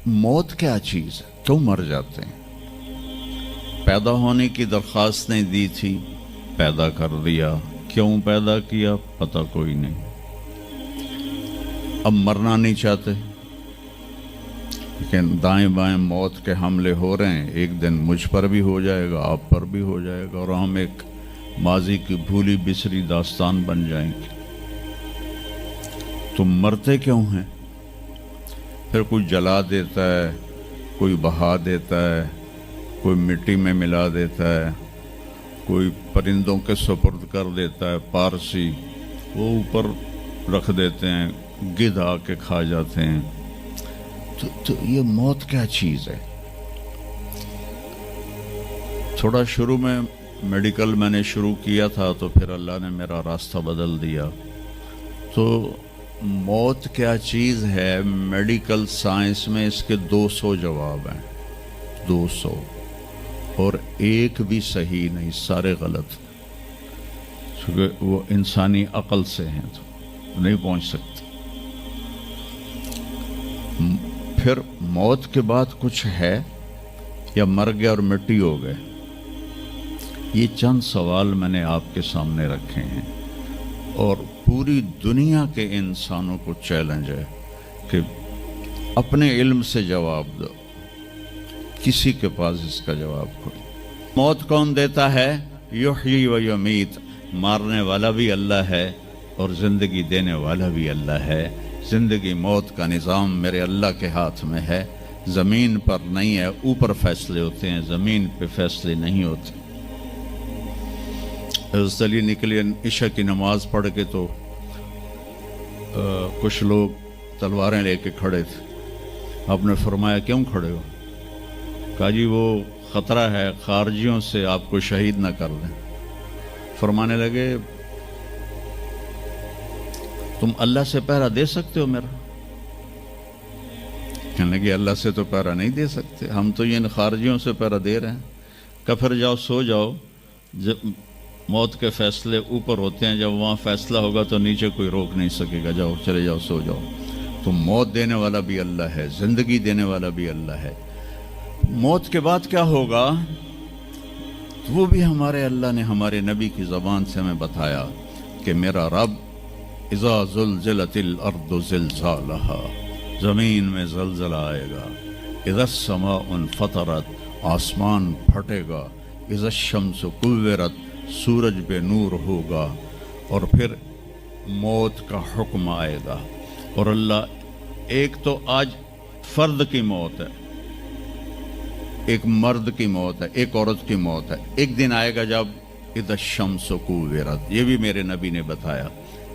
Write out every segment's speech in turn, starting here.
موت کیا چیز ہے؟ کیوں مر جاتے ہیں؟ پیدا ہونے کی درخواست نہیں دی تھی، پیدا کر دیا، کیوں پیدا کیا پتہ کوئی نہیں، اب مرنا نہیں چاہتے، لیکن دائیں بائیں موت کے حملے ہو رہے ہیں، ایک دن مجھ پر بھی ہو جائے گا، آپ پر بھی ہو جائے گا، اور ہم ایک ماضی کی بھولی بسری داستان بن جائیں گے۔ تم مرتے کیوں ہیں؟ پھر کوئی جلا دیتا ہے، کوئی بہا دیتا ہے، کوئی مٹی میں ملا دیتا ہے، کوئی پرندوں کے سپرد کر دیتا ہے، پارسی وہ اوپر رکھ دیتے ہیں، گدھ آ کے کھا جاتے ہیں۔ تو یہ موت کیا چیز ہے؟ تھوڑا شروع میں میڈیکل میں نے شروع کیا تھا، تو پھر اللہ نے میرا راستہ بدل دیا۔ تو موت کیا چیز ہے، میڈیکل سائنس میں اس کے 200 جواب ہیں، 200، اور ایک بھی صحیح نہیں، سارے غلط، کیونکہ وہ انسانی عقل سے ہیں تو نہیں پہنچ سکتے۔ پھر موت کے بعد کچھ ہے یا مر گئے اور مٹی ہو گئے؟ یہ چند سوال میں نے آپ کے سامنے رکھے ہیں، اور پوری دنیا کے انسانوں کو چیلنج ہے کہ اپنے علم سے جواب دو، کسی کے پاس اس کا جواب کوئی۔ موت کون دیتا ہے؟ یحیی و یمیت، مارنے والا بھی اللہ ہے اور زندگی دینے والا بھی اللہ ہے۔ زندگی موت کا نظام میرے اللہ کے ہاتھ میں ہے، زمین پر نہیں ہے، اوپر فیصلے ہوتے ہیں، زمین پہ فیصلے نہیں ہوتے۔ حضرت علی نکلے عشاء کی نماز پڑھ کے، تو کچھ لوگ تلواریں لے کے کھڑے تھے۔ آپ نے فرمایا کیوں کھڑے ہو؟ کہا جی وہ خطرہ ہے خارجیوں سے، آپ کو شہید نہ کر دیں۔ فرمانے لگے تم اللہ سے پہرا دے سکتے ہو میرا؟ کہنے لگے اللہ سے تو پہرا نہیں دے سکتے، ہم تو یہ خارجیوں سے پہرا دے رہے ہیں۔ کہ پھر جاؤ سو جاؤ، جب موت کے فیصلے اوپر ہوتے ہیں، جب وہاں فیصلہ ہوگا تو نیچے کوئی روک نہیں سکے گا، جاؤ چلے جاؤ سو جاؤ۔ تو موت دینے والا بھی اللہ ہے، زندگی دینے والا بھی اللہ ہے۔ موت کے بعد کیا ہوگا وہ بھی ہمارے اللہ نے ہمارے نبی کی زبان سے ہمیں بتایا کہ میرا رب اذا زلزلت الارض زلزالہا، زمین میں زلزلہ آئے گا، اذا السماء انفطرت، آسمان پھٹے گا، اذا الشمس کورت، سورج بے نور ہوگا، اور پھر موت کا حکم آئے گا۔ اور اللہ ایک تو آج فرد کی موت ہے، ایک مرد کی موت ہے، ایک عورت کی موت ہے، ایک دن آئے گا جب اذا الشمس کورت، یہ بھی میرے نبی نے بتایا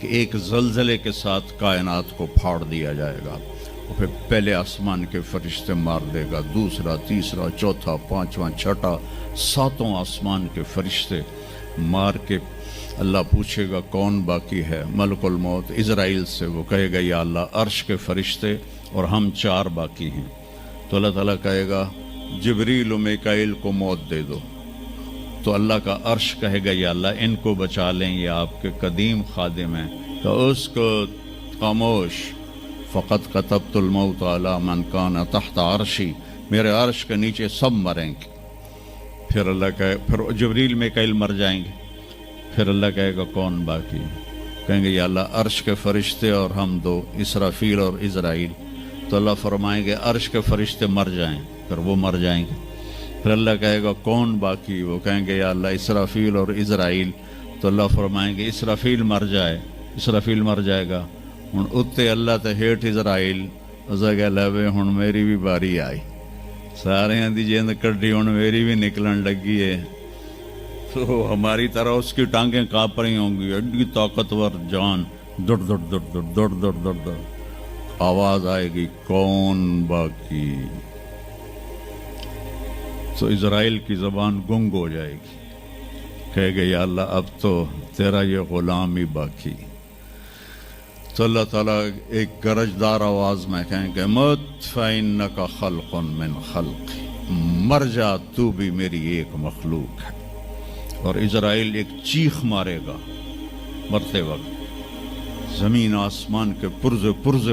کہ ایک زلزلے کے ساتھ کائنات کو پھاڑ دیا جائے گا، اور پھر پہلے آسمان کے فرشتے مار دے گا، دوسرا، تیسرا، چوتھا، پانچواں، چھٹا، ساتوں آسمان کے فرشتے مار کے اللہ پوچھے گا کون باقی ہے؟ ملک الموت اسرائیل سے، وہ کہے گا یا اللہ عرش کے فرشتے اور ہم 4 باقی ہیں۔ تو اللہ تعالیٰ کہے گا جبریل و میکائیل کو موت دے دو، تو اللہ کا عرش کہے گا یا اللہ ان کو بچا لیں، یہ آپ کے قدیم خادم ہیں، تو اس کو خاموش، فقط کتبت الموت علی من کان تحت عرشی، میرے عرش کے نیچے سب مریں گے۔ پھر اللہ کہے، پھر جبریل میکائیل مر جائیں گے، پھر اللہ کہے گا کون باقی؟ کہیں گے یا اللہ عرش کے فرشتے اور ہم 2، اسرافیل اور اسرائیل۔ تو اللہ فرمائیں گے عرش کے فرشتے مر جائیں، پھر وہ مر جائیں گے۔ پھر اللہ کہے گا کون باقی؟ وہ کہیں گے یا اللہ اسرافیل اور اسرائیل۔ تو اللہ فرمائیں گے اسرافیل مر جائے، اسرافیل مر جائے گا، ہن اتے اللہ تے ہیٹھ اسرائیل، اسا کہ لے ہن میری بھی باری آئی، سارے دی جیند کڈی ہن میری بھی نکلن لگی ہے۔ تو ہماری طرح اس کی ٹانگیں کانپ رہی ہوں گی، ایڈی طاقتور جان، دڑ دڑ دڑ دڑ دڑ دڑ دڑ دڑ، آواز آئے گی کون باقی؟ تو اسرائیل کی زبان گنگ ہو جائے گی، کہے گا یا اللہ اب تو تیرا یہ غلام ہی باقی۔ تو اللہ تعالیٰ ایک گرجدار آواز میں کہیں گے مت فإنک خلق من خلق، مر جا تو بھی میری ایک مخلوق ہے۔ اور اسرائیل ایک چیخ مارے گا مرتے وقت، زمین آسمان کے پرزے پرزے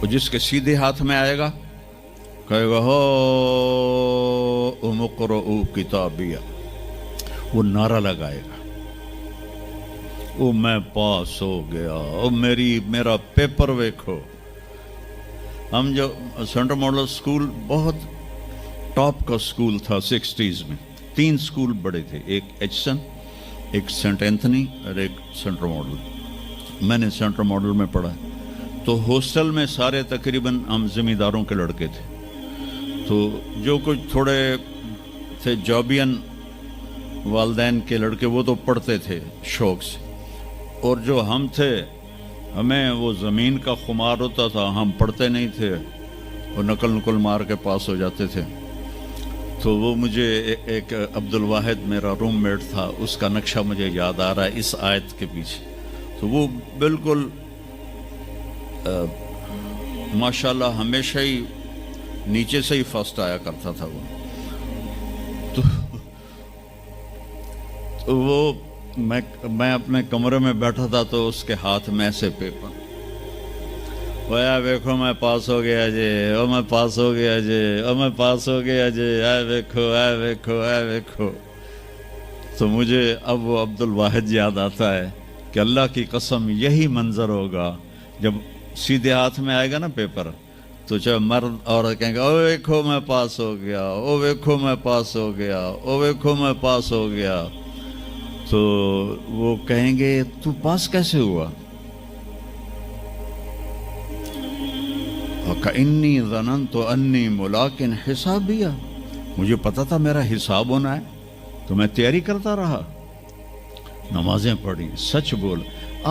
وہ جس کے سیدھے ہاتھ میں آئے گا کہے گا ہو مقرؤ کتابیہ، وہ نعرہ لگائے گا، او میں پاس ہو گیا، او میرا پیپر ویکھو۔ ہم جو سینٹرل ماڈل سکول بہت ٹاپ کا سکول تھا 60s میں، 3 سکول بڑے تھے، ایک ایچسن، ایک سینٹ اینتھنی اور ایک سینٹرل ماڈل۔ میں نے سینٹرل ماڈل میں پڑھا، تو ہاسٹل میں سارے تقریباً ہم زمینداروں کے لڑکے تھے، تو جو کچھ تھوڑے تھے جابین والدین کے لڑکے وہ تو پڑھتے تھے شوق سے، اور جو ہم تھے ہمیں وہ زمین کا خمار ہوتا تھا، ہم پڑھتے نہیں تھے، وہ نقل مار کے پاس ہو جاتے تھے۔ تو وہ مجھے ایک عبد الواحد میرا روم میٹ تھا، اس کا نقشہ مجھے یاد آ رہا ہے اس آیت کے پیچھے، تو وہ بالکل ماشاءاللہ ہمیشہ ہی نیچے سے ہی فرسٹ آیا کرتا تھا وہ۔ تو وہ میں اپنے کمرے میں بیٹھا تھا تو اس کے ہاتھ میں ایسے پیپر، ویا ویکھو میں پاس ہو گیا جی، او میں پاس ہو گیا جی، او میں پاس ہو گیا جی، اے ویکھو اے ویکھو اے ویکھو۔ تو مجھے اب وہ عبد الواحد یاد آتا ہے کہ اللہ کی قسم یہی منظر ہوگا جب سیدھے ہاتھ میں آئے گا نا پیپر، تو چاہے مرد عورت کہیں گے او ویکھو میں پاس ہو گیا، او ویکھو میں پاس ہو گیا، او ویکھو میں پاس ہو گیا، تو وہ کہیں گے تو پاس کیسے ہوا؟ وَكَإِنِّي ظَنَنْتُ أَنِّي مُلَاقٍ حِسَابِيَّ، مجھے پتا تھا میرا حساب ہونا ہے تو میں تیاری کرتا رہا، نمازیں پڑھی، سچ بول۔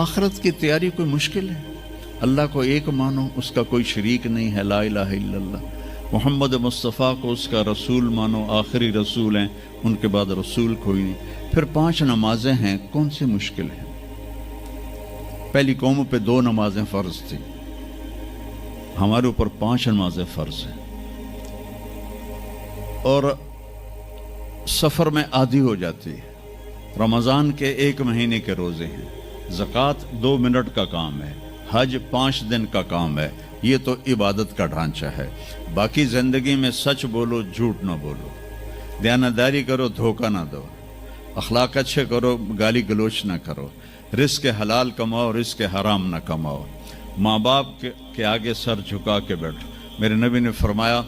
آخرت کی تیاری کوئی مشکل ہے؟ اللہ کو ایک مانو، اس کا کوئی شریک نہیں ہے، لا الہ الا اللہ۔ محمد مصطفیٰ کو اس کا رسول مانو، آخری رسول ہیں، ان کے بعد رسول کوئی نہیں۔ پھر 5 نمازیں ہیں، کون سی مشکل ہے؟ پہلی قوموں پہ 2 نمازیں فرض تھی، ہمارے اوپر 5 نمازیں فرض ہیں، اور سفر میں آدھی ہو جاتی ہے۔ رمضان کے 1 مہینے کے روزے ہیں، زکوٰۃ 2 منٹ کا کام ہے، حج 5 دن کا کام ہے، یہ تو عبادت کا ڈھانچہ ہے۔ باقی زندگی میں سچ بولو، جھوٹ نہ بولو، دیانتداری کرو، دھوکہ نہ دو، اخلاق اچھے کرو، گالی گلوچ نہ کرو، رزق حلال کماؤ، رزق حرام نہ کماؤ، ماں باپ کے آگے سر جھکا کے بیٹھو۔ میرے نبی نے فرمایا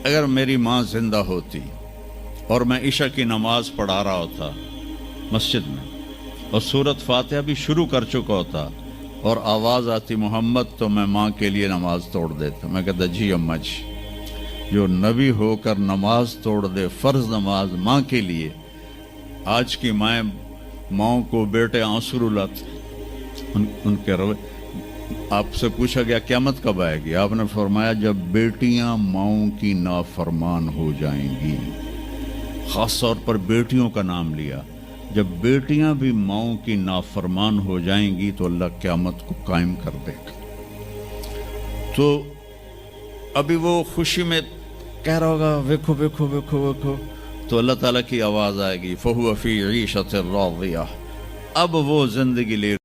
اگر میری ماں زندہ ہوتی اور میں عشاء کی نماز پڑھا رہا ہوتا مسجد میں اور سورۃ فاتحہ بھی شروع کر چکا ہوتا اور آواز آتی محمد، تو میں ماں کے لیے نماز توڑ دیتا۔ میں کہتا جی اماں جی، جو نبی ہو کر نماز توڑ دے، فرض نماز ماں کے لیے۔ آج کی ماؤں کو بیٹے آنسو رلاتے، ان کے روے۔ آپ سے پوچھا گیا قیامت کب آئے گی؟ آپ نے فرمایا جب بیٹیاں ماؤں کی نافرمان ہو جائیں گی، خاص طور پر بیٹیوں کا نام لیا، جب بیٹیاں بھی ماؤں کی نافرمان ہو جائیں گی تو اللہ قیامت کو قائم کر دے گا۔ تو ابھی وہ خوشی میں کہہ رہا ہوگا ویکھو ویکھو ویکھو ویکھو، تو اللہ تعالیٰ کی آواز آئے گی فَهُوَ فِي عِيشَةٍ رَاضِيَةٍ، اب وہ زندگی لے